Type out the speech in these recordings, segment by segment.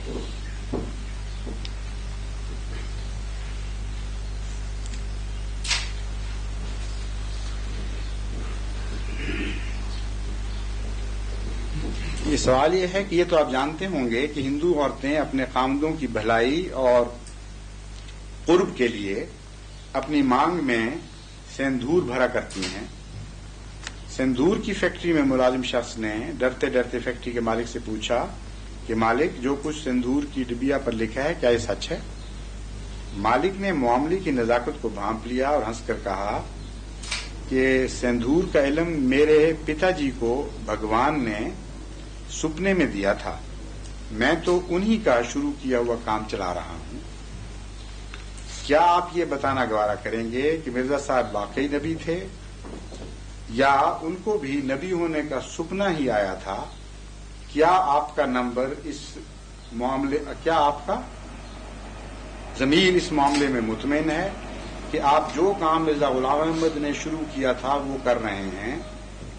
یہ سوال یہ ہے کہ یہ تو آپ جانتے ہوں گے کہ ہندو عورتیں اپنے خامدوں کی بھلائی اور قرب کے لیے اپنی مانگ میں سندور بھرا کرتی ہیں. سندور کی فیکٹری میں ملازم شخص نے ڈرتے ڈرتے فیکٹری کے مالک سے پوچھا کہ مالک جو کچھ سندور کی ڈبیا پر لکھا ہے کیا یہ سچ ہے؟ مالک نے معاملے کی نزاکت کو بھانپ لیا اور ہنس کر کہا کہ سندور کا علم میرے پتا جی کو بھگوان نے سپنے میں دیا تھا، میں تو انہی کا شروع کیا ہوا کام چلا رہا ہوں. کیا آپ یہ بتانا گوارا کریں گے کہ مرزا صاحب واقعی نبی تھے یا ان کو بھی نبی ہونے کا سپنا ہی آیا تھا؟ کیا آپ کا نمبر اس معاملے کیا آپ کا ضمیر اس معاملے میں مطمئن ہے کہ آپ جو کام مرزا غلام احمد نے شروع کیا تھا وہ کر رہے ہیں؟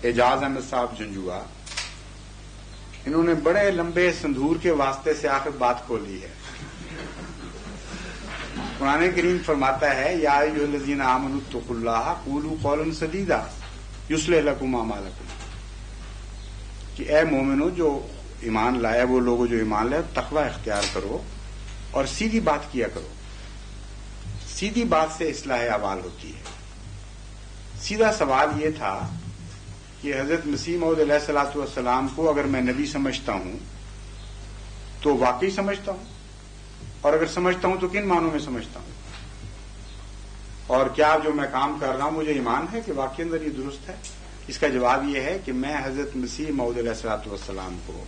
اعجاز احمد صاحب جنجوا. انہوں نے بڑے لمبے سندور کے واسطے سے آخر بات کھولی ہے. قرآن کریم فرماتا ہے یا ایھا الذین آمنوا اتقوا اللہ قولوا قولا سدیدا یصلح لکم اعمالکم، کہ اے مومنو جو ایمان لائے، وہ لوگ جو ایمان لائے تقوی اختیار کرو اور سیدھی بات کیا کرو. سیدھی بات سے اصلاح اعمال ہوتی ہے. سیدھا سوال یہ تھا کہ حضرت مسیح موعود علیہ الصلوۃ والسلام کو اگر میں نبی سمجھتا ہوں تو واقعی سمجھتا ہوں، اور اگر سمجھتا ہوں تو کن معنوں میں سمجھتا ہوں، اور کیا جو میں کام کر رہا ہوں مجھے ایمان ہے کہ واقعی اندر یہ درست ہے؟ اس کا جواب یہ ہے کہ میں حضرت مسیح موعود علیہ الصلوۃ والسلام کو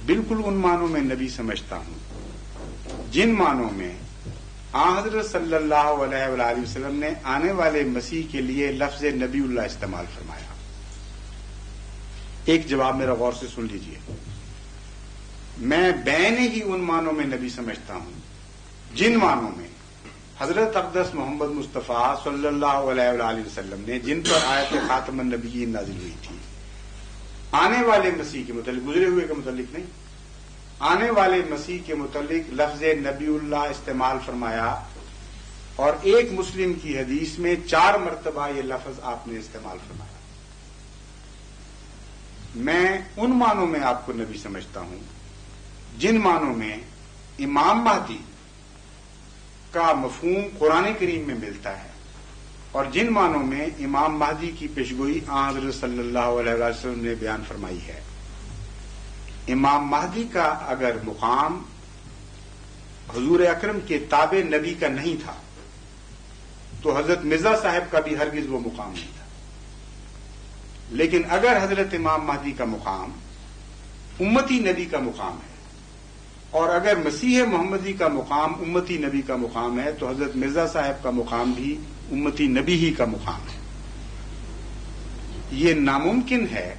بالکل ان معنوں میں نبی سمجھتا ہوں جن معنوں میں حضرت صلی اللہ علیہ وآلہ وسلم نے آنے والے مسیح کے لیے لفظ نبی اللہ استعمال فرمایا. ایک جواب میرا غور سے سن لیجئے. میں بین ہی ان معنوں میں نبی سمجھتا ہوں جن معنوں میں حضرت اقدس محمد مصطفیٰ صلی اللہ علیہ وآلہ وسلم نے جن پر آیت خاتم النبیین نازل ہوئی تھی. آنے والے مسیح کے متعلق، گزرے ہوئے کے متعلق نہیں، آنے والے مسیح کے متعلق لفظ نبی اللہ استعمال فرمایا، اور ایک مسلم کی حدیث میں 4 مرتبہ یہ لفظ آپ نے استعمال فرمایا. میں ان معنوں میں آپ کو نبی سمجھتا ہوں جن معنوں میں امام مہدی کا مفہوم قرآن کریم میں ملتا ہے، اور جن معنوں میں امام مہدی کی پیشگوئی حضرت صلی اللہ علیہ وسلم نے بیان فرمائی ہے. امام مہدی کا اگر مقام حضور اکرم کے تابع نبی کا نہیں تھا تو حضرت مرزا صاحب کا بھی ہرگز وہ مقام نہیں تھا. لیکن اگر حضرت امام مہدی کا مقام امتی نبی کا مقام ہے، اور اگر مسیح محمدی کا مقام امتی نبی کا مقام ہے، تو حضرت مرزا صاحب کا مقام بھی امتی نبی ہی کا مقام ہے. یہ ناممکن ہے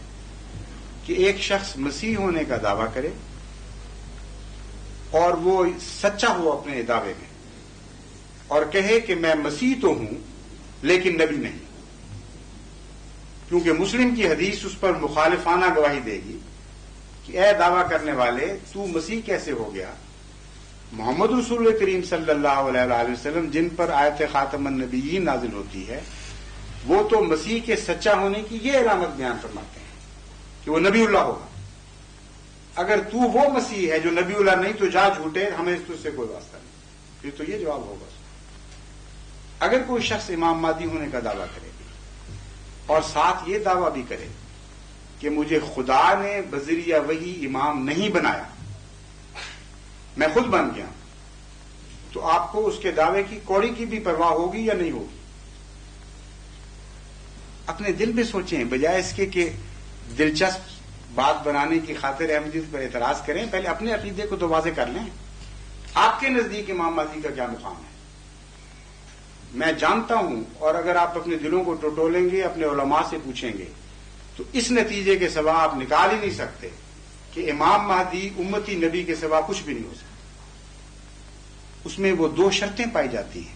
کہ ایک شخص مسیح ہونے کا دعویٰ کرے اور وہ سچا ہو اپنے دعوے میں، اور کہے کہ میں مسیح تو ہوں لیکن نبی نہیں، کیونکہ مسلم کی حدیث اس پر مخالفانہ گواہی دے گی کہ اے دعویٰ کرنے والے تو مسیح کیسے ہو گیا؟ محمد رسول کریم صلی اللہ علیہ وآلہ وسلم جن پر آیت خاتم النبیین نازل ہوتی ہے وہ تو مسیح کے سچا ہونے کی یہ علامت بیان فرماتے ہیں کہ وہ نبی اللہ ہوگا. اگر تو وہ مسیح ہے جو نبی اللہ نہیں تو جا جھوٹے، ہمیں اس سے کوئی واسطہ نہیں. پھر تو یہ جواب ہوگا. اگر کوئی شخص امام مہدی ہونے کا دعویٰ کرے اور ساتھ یہ دعویٰ بھی کرے کہ مجھے خدا نے بذریعہ وحی امام نہیں بنایا، میں خود بن گیا، تو آپ کو اس کے دعوے کی کوڑی کی بھی پرواہ ہوگی یا نہیں ہوگی؟ اپنے دل میں سوچیں، بجائے اس کے کہ دلچسپ بات بنانے کی خاطر احمدیت پر اعتراض کریں. پہلے اپنے عقیدے کو تو واضح کر لیں. آپ کے نزدیک امام مہدی کا کیا مقام ہے؟ میں جانتا ہوں، اور اگر آپ اپنے دلوں کو ٹٹولیں گے، اپنے علماء سے پوچھیں گے، تو اس نتیجے کے سوا آپ نکال ہی نہیں سکتے کہ امام مہدی امتی نبی کے سوا کچھ بھی نہیں ہو سکتا. اس میں وہ 2 شرطیں پائی جاتی ہیں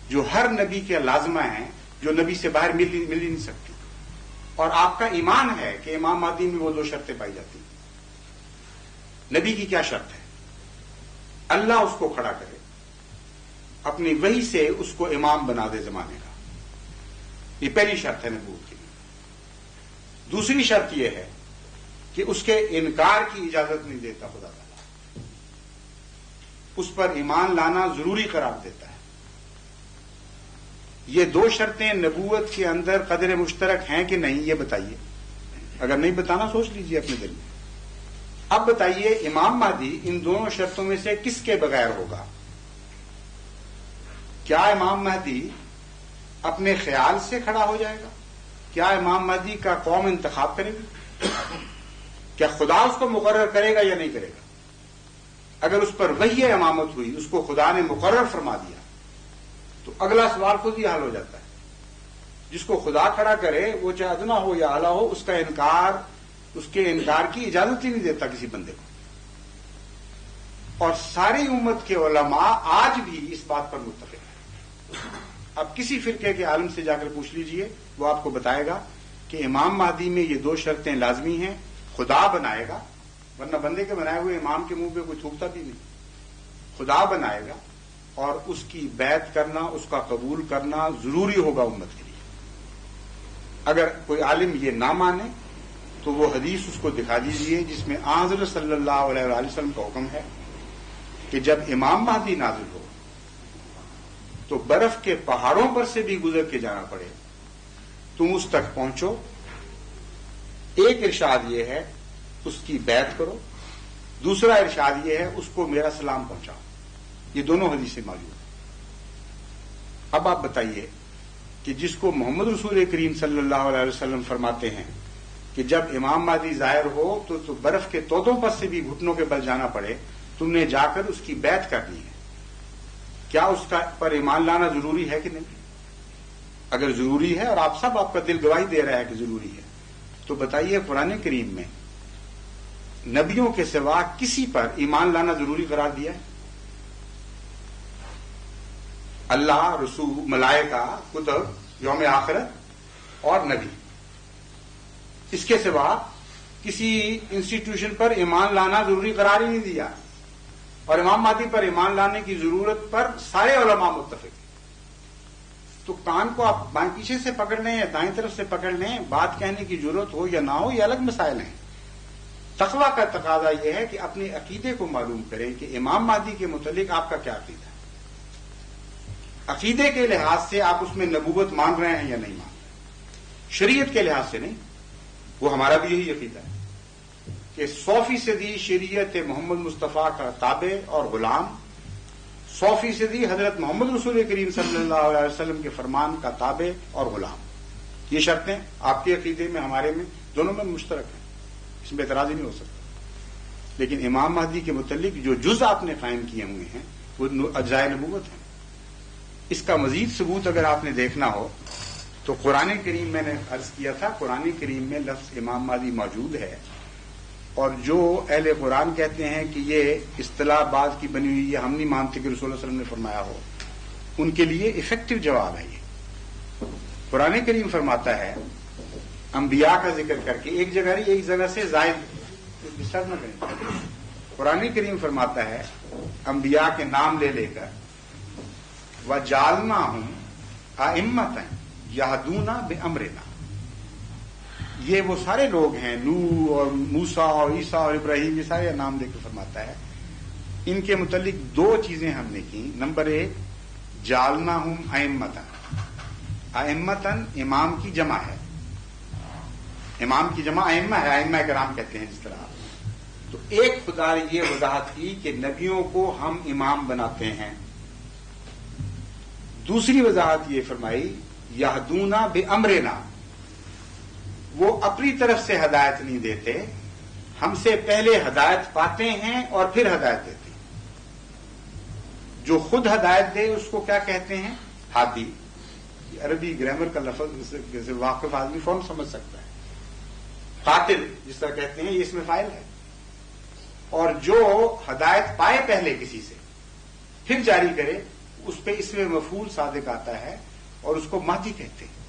جو ہر نبی کے لازمہ ہیں، جو نبی سے باہر مل ہی نہیں سکتی، اور آپ کا ایمان ہے کہ امام مہدی میں وہ 2 شرطیں پائی جاتی ہیں. نبی کی کیا شرط ہے؟ اللہ اس کو کھڑا کرے، اپنی وحی سے اس کو امام بنا دے زمانے کا. یہ پہلی شرط ہے نبوت کی. دوسری شرط یہ ہے کہ اس کے انکار کی اجازت نہیں دیتا خدا تعالیٰ، اس پر ایمان لانا ضروری قرار دیتا ہے. یہ دو شرطیں نبوت کے اندر قدر مشترک ہیں کہ نہیں، یہ بتائیے. اگر نہیں بتانا سوچ لیجئے اپنے دل میں. اب بتائیے امام مہدی ان دونوں شرطوں میں سے کس کے بغیر ہوگا؟ کیا امام مہدی اپنے خیال سے کھڑا ہو جائے گا؟ کیا امام مہدی کا قوم انتخاب کرے گی؟ کیا خدا اس کو مقرر کرے گا یا نہیں کرے گا؟ اگر اس پر وحی امامت ہوئی، اس کو خدا نے مقرر فرما دیا، تو اگلا سوال خود ہی حل ہو جاتا ہے. جس کو خدا کھڑا کرے وہ چاہے ادنا ہو یا اعلیٰ ہو، اس کا انکار، اس کے انکار کی اجازت ہی نہیں دیتا کسی بندے کو. اور ساری امت کے علماء آج بھی اس بات پر متفق ہیں. اب کسی فرقے کے عالم سے جا کر پوچھ لیجئے، وہ آپ کو بتائے گا کہ امام مہدی میں یہ دو شرطیں لازمی ہیں. خدا بنائے گا، ورنہ بندے کے بنائے ہوئے امام کے منہ پہ کوئی تھوکتا بھی نہیں. خدا بنائے گا اور اس کی بیعت کرنا، اس کا قبول کرنا ضروری ہوگا امت کے لیے. اگر کوئی عالم یہ نہ مانے تو وہ حدیث اس کو دکھا دیجیے جس میں حضرت صلی اللہ علیہ وآلہ وسلم کا حکم ہے کہ جب امام مہدی نازل ہو تو برف کے پہاڑوں پر سے بھی گزر کے جانا پڑے، تم اس تک پہنچو. ایک ارشاد یہ ہے اس کی بیعت کرو، دوسرا ارشاد یہ ہے اس کو میرا سلام پہنچاؤ. یہ دونوں حدیثیں موجود ہیں. اب آپ بتائیے کہ جس کو محمد رسول کریم صلی اللہ علیہ وسلم فرماتے ہیں کہ جب امام مہدی ظاہر ہو تو برف کے تودوں پر سے بھی گھٹنوں کے بل جانا پڑے، تم نے جا کر اس کی بیعت کرنی ہے. کیا اس کا پر ایمان لانا ضروری ہے کہ نہیں؟ اگر ضروری ہے اور آپ کا دل گواہی دے رہا ہے کہ ضروری ہے، تو بتائیے قرآن کریم میں نبیوں کے سوا کسی پر ایمان لانا ضروری قرار دیا ہے؟ اللہ، رسول، ملائکہ، کتب، یوم آخرت اور نبی، اس کے سوا کسی انسٹیٹیوشن پر ایمان لانا ضروری قرار ہی نہیں دیا. اور امام مہدی پر ایمان لانے کی ضرورت پر سارے علماء متفق ہیں. تو کان کو آپ بائیں پیچھے سے پکڑ لیں یا دائیں طرف سے پکڑ لیں، بات کہنے کی ضرورت ہو یا نہ ہو، یہ الگ مسائل ہیں. تقویٰ کا تقاضا یہ ہے کہ اپنے عقیدے کو معلوم کریں کہ امام مہدی کے متعلق آپ کا کیا عقیدہ ہے. عقیدے کے لحاظ سے آپ اس میں نبوت مان رہے ہیں یا نہیں مان رہے، شریعت کے لحاظ سے نہیں. وہ ہمارا بھی یہی عقیدہ ہے کہ 100% شریعت محمد مصطفیٰ کا تابع اور غلام، 100% حضرت محمد رسول کریم صلی اللہ علیہ وسلم کے فرمان کا تابع اور غلام. یہ شرطیں آپ کے عقیدے میں، ہمارے میں، دونوں میں مشترک ہیں، اس میں اعتراض ہی نہیں ہو سکتا. لیکن امام مہدی کے متعلق جو جز آپ نے قائم کیے ہوئے ہیں وہ اجزائے نبوت ہیں. اس کا مزید ثبوت اگر آپ نے دیکھنا ہو تو قرآن کریم، میں نے عرض کیا تھا، قرآن کریم میں لفظ امام مہدی موجود ہے. اور جو اہل قرآن کہتے ہیں کہ یہ اصطلاح بعض کی بنی ہوئی، یہ ہم نہیں مانتے کہ رسول اللہ علیہ وسلم نے فرمایا ہو، ان کے لیے افیکٹو جواب ہے یہ. قرآن کریم فرماتا ہے انبیاء کا ذکر کر کے، ایک جگہ نہیں، ایک جگہ سے زائد ڈسٹرب نہ کریں. قرآن کریم فرماتا ہے انبیاء کے نام لے لے کر وَجَعَلْنَاهُمْ أَئِمَّةً يَهْدُونَ بِأَمْرِنَا. یہ وہ سارے لوگ ہیں، نوح اور موسیٰ اور عیسیٰ اور ابراہیم، یہ سارے نام دے کے فرماتا ہے. ان کے متعلق دو چیزیں ہم نے کی. نمبر 1، جعلناہم ائمۃ. ائمۃ امام کی جمع ہے، امام کی جمع ائمہ ہے، ائمہ کرام کہتے ہیں جس طرح. تو ایک خدا نے یہ وضاحت کی کہ نبیوں کو ہم امام بناتے ہیں. دوسری وضاحت یہ فرمائی یہدون بامرنا، وہ اپنی طرف سے ہدایت نہیں دیتے، ہم سے پہلے ہدایت پاتے ہیں اور پھر ہدایت دیتے ہیں. جو خود ہدایت دے اس کو کیا کہتے ہیں؟ ہادی. عربی گرامر کا لفظ جیسے واقف آدمی فوراً سمجھ سکتا ہے. قاتل جس طرح کہتے ہیں، یہ اس میں فاعل ہے. اور جو ہدایت پائے پہلے کسی سے پھر جاری کرے، اس پہ اس میں مفعول صادق آتا ہے اور اس کو مہدی کہتے ہیں.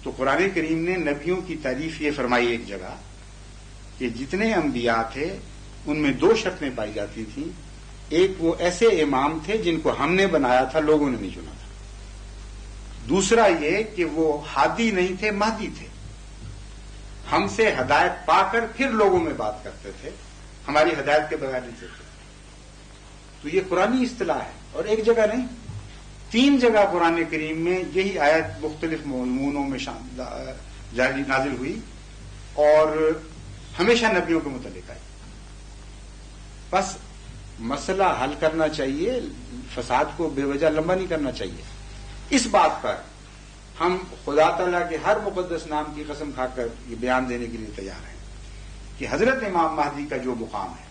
تو قرآن کریم نے نبیوں کی تعریف یہ فرمائی ایک جگہ کہ جتنے انبیاء تھے ان میں 2 شرطیں پائی جاتی تھیں. ایک وہ ایسے امام تھے جن کو ہم نے بنایا تھا، لوگوں نے نہیں چنا تھا. دوسرا یہ کہ وہ ہادی نہیں تھے، مہدی تھے. ہم سے ہدایت پا کر پھر لوگوں میں بات کرتے تھے، ہماری ہدایت کے بغیر نہیں چلتے. تو یہ قرآنی اصطلاح ہے، اور ایک جگہ نہیں، 3 جگہ قرآن کریم میں یہی آیت مختلف مضمونوں میں نازل ہوئی اور ہمیشہ نبیوں کے متعلق آئی. بس مسئلہ حل کرنا چاہیے، فساد کو بے وجہ لمبا نہیں کرنا چاہیے. اس بات پر ہم خدا تعالیٰ کے ہر مقدس نام کی قسم کھا کر یہ بیان دینے کے لیے تیار ہیں کہ حضرت امام مہدی کا جو مقام ہے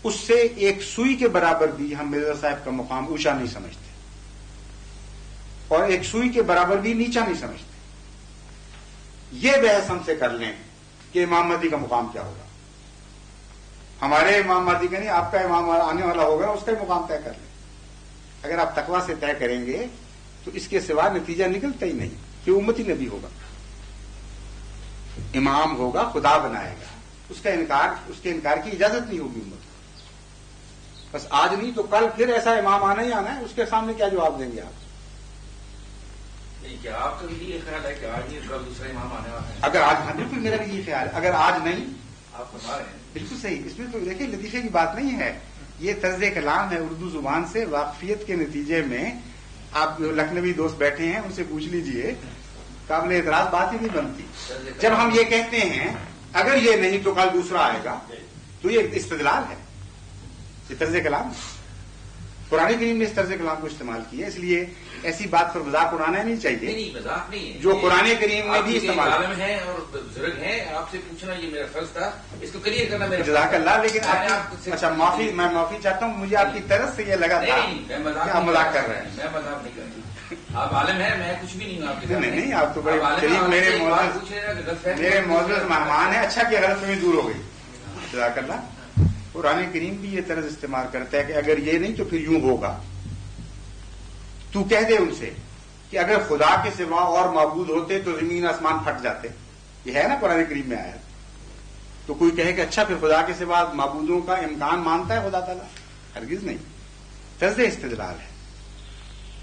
اس سے ایک سوئی کے برابر بھی ہم مرزا صاحب کا مقام اونچا نہیں سمجھتے اور ایک سوئی کے برابر بھی نیچا نہیں سمجھتے. یہ بحث ہم سے کر لیں کہ امام مہدی کا مقام کیا ہوگا. ہمارے امام مہدی کا نہیں، آپ کا امام آنے والا ہوگا، اس کا مقام طے کر لیں. اگر آپ تقویٰ سے طے کریں گے تو اس کے سوا نتیجہ نکلتا ہی نہیں کہ امتی نبی ہوگا، امام ہوگا، خدا بنائے گا. اس کے انکار کی اجازت نہیں ہوگی امت کو. بس آج نہیں تو کل پھر ایسا امام آنا ہی آنا ہے، اس کے سامنے کیا جواب دیں گے آپ؟ کیا آپ کا بھی یہ خیال ہے کہ آج نہیں کل دوسرا امام آنے والا ہے؟ اگر آج، ہاں بالکل میرا بھی یہ خیال ہے. اگر آج نہیں، آپ بتا رہے ہیں بالکل صحیح. اس میں تو دیکھیں لطیفے کی بات نہیں ہے، یہ طرز کلام ہے اردو زبان سے واقفیت کے نتیجے میں. آپ جو لکھنوی دوست بیٹھے ہیں ان سے پوچھ لیجئے، قابل اعتراض بات ہی نہیں بنتی. جب ہم یہ کہتے ہیں اگر یہ نہیں تو کل دوسرا آئے گا، تو یہ استدلال ہے، یہ طرز کلام ہے. قرآن کریم نے اس طرز کلام کو استعمال کیا، اس لیے ایسی بات پر مذاق اڑانا نہیں چاہیے. نہیں، مذاق نہیں ہے، جو قرآن کریم نے بھی استعمال عالم ہیں اور بزرگ ہیں، آپ سے پوچھنا یہ میرا فرض تھا، اس کو کلیئر کرنا میرا جزاک اللہ. لیکن اچھا میں معافی چاہتا ہوں، مجھے آپ کی طرف سے یہ لگا تھا کہ آپ مذاق کر رہے ہیں. میں مذاق نہیں کرتا. آپ عالم ہیں، میں کچھ بھی نہیں ہوں آپ کے. نہیں، آپ تو بڑے قریب میرے معزز مہمان ہیں. اچھا کہ غلط فہمی دور ہو گئی. جزاک اللہ. قرآن کریم بھی یہ طرز استعمال کرتا ہے کہ اگر یہ نہیں تو پھر یوں ہوگا. تو کہہ دے ان سے کہ اگر خدا کے سوا اور معبود ہوتے تو زمین آسمان پھٹ جاتے. یہ ہے نا قرآن کریم میں آیا. تو کوئی کہے کہ اچھا پھر خدا کے سوا معبودوں کا امکان مانتا ہے خدا تعالیٰ؟ ہرگز نہیں. طرز استدلال ہے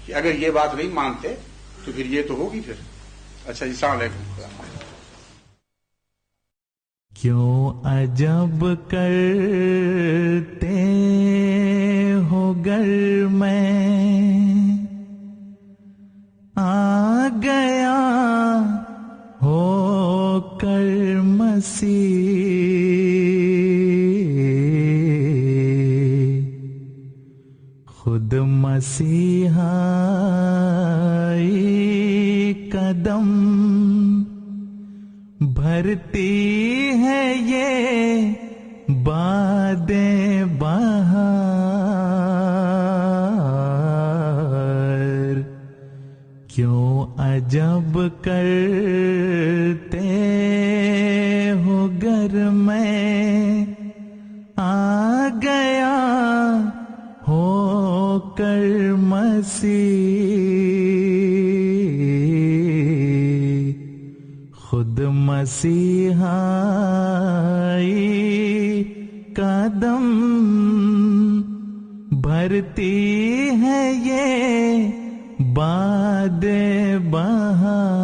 کہ اگر یہ بات نہیں مانتے تو پھر یہ تو ہوگی پھر. اچھا جی، السلام علیکم. کیوں عجب کرتے ہو گر میں آ گیا ہو کر مسیح، خود مسیحائی قدم بھرتی ہے یہ بادیں بہار. کیوں عجب کرتے ہو گر میں آ گیا ہو کر مسیح، خود مسیحائی قدم بھرتی ہے یہ باد بہار.